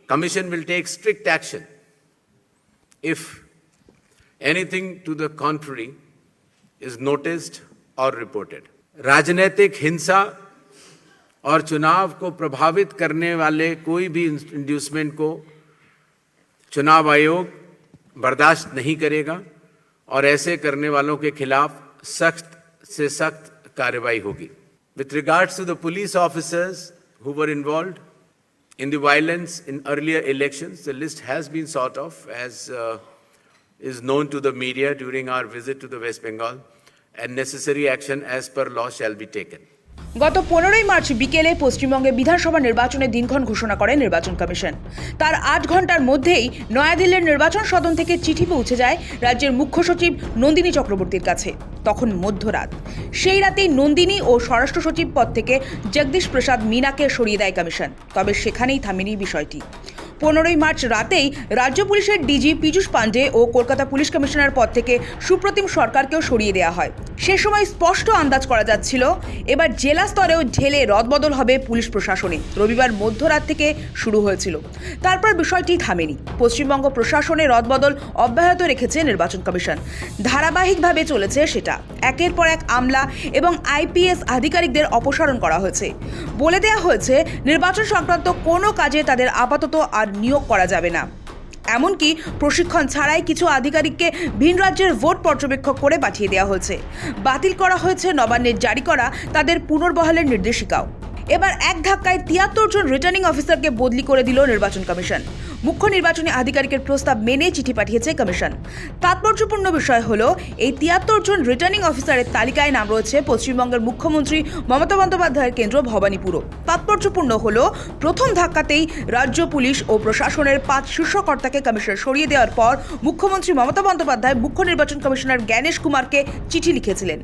Commission will take strict action if anything to the contrary is noticed or reported. राजनीतिक हिंसा और चुनाव को प्रभावित करने वाले कोई भी इंड्यूसमेंट को चुनाव आयोग बर्दाश्त नहीं करेगा और ऐसे करने वालों के खिलाफ सख्त से सख्त कार्रवाई होगी. With regards to the police officers who were involved in the violence in earlier elections, the list has been sort of, as is known to the media during our visit to the West Bengal, and necessary action as per law shall be taken. গত 15ই March বিকেলে পশ্চিমবঙ্গে বিধানসভা নির্বাচনের দিনক্ষণ ঘোষণা করে নির্বাচন commission. তার 8 ঘন্টার মধ্যেই নয়াদিল্লির নির্বাচন সদন থেকে চিঠি পৌঁছে যায় রাজ্যের মুখ্য সচিব নন্দিনী চক্রবর্তীর কাছে। তখন মধ্যরাত। সেই রাতেই নন্দিনী ও স্বরাষ্ট্র সচিব পদ থেকে জগদীশ প্রসাদ মিনাকে সরিয়ে দেয় কমিশন। তবে সেখানেই থামেনি বিষয়টি। 15ই মার্চ রাতেই রাজ্য পুলিশের ডিজি পীযূষ পাণ্ডে ও কলকাতা পুলিশ কমিশনার পদ থেকে সুপ্রতিম সরকারকেও সরিয়ে দেওয়া হয়। সে সময় স্পষ্ট আন্দাজ করা যাচ্ছিল এবার জেলা স্তরেও ঢেলে রদবদল হবে পুলিশ প্রশাসনে। রবিবার মধ্যরাত থেকে শুরু হয়েছিল। তারপর বিষয়টি থামেনি। পশ্চিমবঙ্গ প্রশাসনে রদবদল অব্যাহত রেখেছে নির্বাচন কমিশন। ধারাবাহিকভাবে চলেছে সেটা। একের পর এক আমলা এবং আইপিএস আধিকারিকদের অপসারণ করা হয়েছে। বলে দেওয়া হয়েছে নির্বাচন সংক্রান্ত কোনো কাজে তাদের আপাতত আর নিয়োগ করা যাবে না। এমনকি প্রশিক্ষণ ছাড়াই কিছু আধিকারিককে ভিন রাজ্যের ভোট পর্যবেক্ষক করে পাঠিয়ে দেওয়া হয়েছে। বাতিল করা হয়েছে নবান্নের জারি করা তাদের পুনর্বহালের নির্দেশিকাও। এবার এক ধাক্কায় 73 জন রিটার্নিং অফিসারকে বদলি করে দিল নির্বাচন কমিশন। মুখ্য নির্বাচনী আধিকারিকের প্রস্তাব মেনে চিঠি পাঠিয়েছে কমিশন। তাৎপর্যপূর্ণ বিষয় হলো এই 73 জন রিটার্নিং অফিসারের তালিকায় নাম রয়েছে পশ্চিমবঙ্গের মুখ্যমন্ত্রী মমতা বন্দ্যোপাধ্যায়ের কেন্দ্র ভবানীপুরও। তাৎপর্যপূর্ণ হলো প্রথম ধাক্কাতেই রাজ্য পুলিশ ও প্রশাসনের 5 শীর্ষ কর্তাকে কমিশন সরিয়ে দেওয়ার পর মুখ্যমন্ত্রী মমতা বন্দ্যোপাধ্যায় মুখ্য নির্বাচন কমিশনার জ্ঞানেশ কুমারকে চিঠি লিখেছিলেন।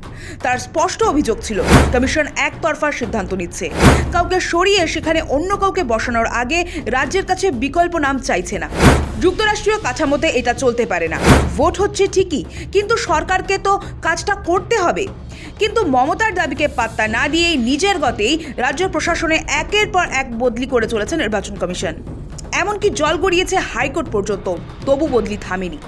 তার স্পষ্ট অভিযোগ ছিল কমিশন একতরফা সিদ্ধান্ত নিচ্ছে। কাউকে সরিয়ে সেখানে অন্য কাউকে বসানোর আগে রাজ্যের কাছে বিকল্প নাম চাইছে না। যুক্তরাষ্ট্রীয় কাঠামোতে এটা চলতে পারে না। ভোট হচ্ছে ঠিকই, কিন্তু সরকারকে তো কাজটা করতে হবে। কিন্তু মমতার দাবিকে পাত্তা না দিয়েই নিজের গতেই রাজ্য প্রশাসনে একের পর এক বদলি করে চলেছে নির্বাচন কমিশন। এমনকি জল গড়িয়েছে হাইকোর্ট পর্যন্ত, তবু বদলি থামেনি।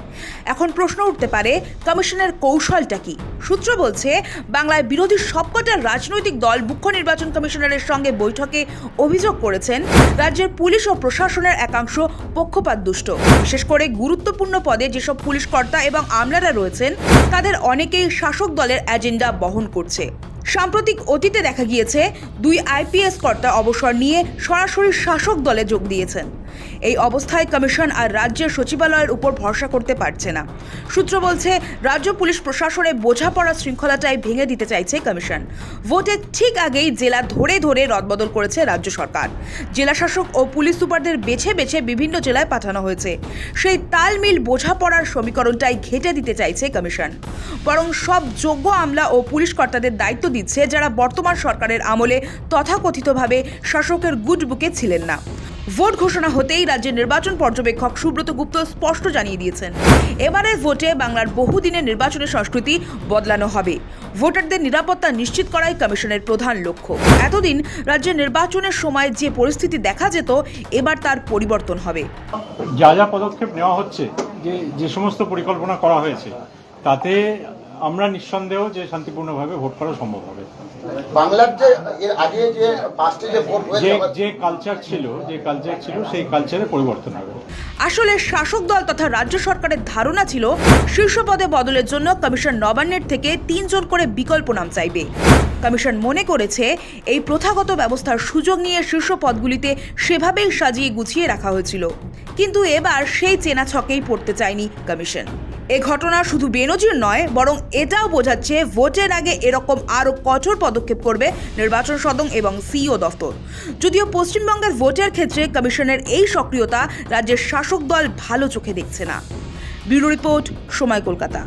এখন প্রশ্ন উঠতে পারে কমিশনের কৌশলটা কি? সূত্র বলছে বাংলায় বিরোধী সবকটা রাজনৈতিক দল মুখ্য নির্বাচন কমিশনারের সঙ্গে বৈঠকে অভিযোগ করেছেন রাজ্যের পুলিশ ও প্রশাসনের একাংশ পক্ষপাতদুষ্ট। বিশেষ করে গুরুত্বপূর্ণ পদে যেসব পুলিশ কর্তা এবং আমলারা রয়েছেন তাদের অনেকেই শাসক দলের এজেন্ডা বহন করছে। সাম্প্রতিক অতীতে দেখা গিয়েছে 2 আইপিএস কর্তা অবসর নিয়ে সরাসরি শাসক দলে যোগ দিয়েছেন। এই অবস্থায় কমিশন আর রাজ্যের সচিবালয়ের উপর ভরসা করতে পারছে না। সূত্র বলছে রাজ্য পুলিশ প্রশাসনে বোঝাপড়া শৃঙ্খলাটাই ভেঙে দিতে চাইছে কমিশন। ভোটের ঠিক আগেই জেলা ধরে ধরে রদবদল করেছে রাজ্য সরকার। জেলা শাসক ও পুলিশ সুপারদের বেছে বেছে বিভিন্ন জেলায় পাঠানো হয়েছে। সেই তালমিল বোঝাপড়ার সমীকরণটাই ঘেঁটে দিতে চাইছে কমিশন। বরং সব যোগ্য আমলা ও পুলিশ কর্তাদের দায়িত্ব দিচ্ছে যারা বর্তমান সরকারের আমলে তথাকথিতভাবে শাসকের গুড বুকে ছিলেন না। ভোট ঘোষণা হতেই রাজ্যের নির্বাচন পর্যবেক্ষক সুব্রত গুপ্ত স্পষ্ট জানিয়ে দিয়েছেন এবারের ভোটে বাংলার বহুদিনের নির্বাচনের সংস্কৃতি বদলানো হবে। ভোটারদের নিরাপত্তা নিশ্চিত করাই কমিশনের প্রধান লক্ষ্য। এতদিন রাজ্যের নির্বাচনের সময় যে পরিস্থিতি দেখা যেত এবার তার পরিবর্তন হবে। যা যা পদক্ষেপ নেওয়া হচ্ছে, যে সমস্ত পরিকল্পনা করা হয়েছে তাতে আমরা নিঃসন্দেহ যে শান্তিপূর্ণভাবে ভোট করা সম্ভব হবে। বাংলার যে এর আগে যে পাঁচটি যে ভোট হয়েছে যে কালচার ছিল সেই কালচারে পরিবর্তন হবে। আসলে শাসক দল তথা রাজ্য সরকারের ধারণা ছিল শীর্ষ পদে বদলের জন্য কমিশন নবান্নের থেকে 3 জন করে বিকল্প নাম চাইবে। কমিশন মনে করেছে এই প্রথাগত ব্যবস্থার সুযোগ নিয়ে শীর্ষ পদগুলিতে সেভাবেই সাজিয়ে গুছিয়ে রাখা হয়েছিল। কিন্তু এবার সেই চেনা ছকেই পড়তে চায়নি কমিশন। এ ঘটনা শুধু বেনজির নয়, বরং এটাও বোঝাচ্ছে ভোটের আগে এরকম আরও কঠোর পদক্ষেপ করবে নির্বাচন সদন এবং সিইও দফতর। যদিও পশ্চিমবঙ্গের ভোটের ক্ষেত্রে কমিশনের এই সক্রিয়তা রাজ্যের শাসক দল ভালো চোখে দেখছে না। ব্যুরো রিপোর্ট, সময়, কলকাতা।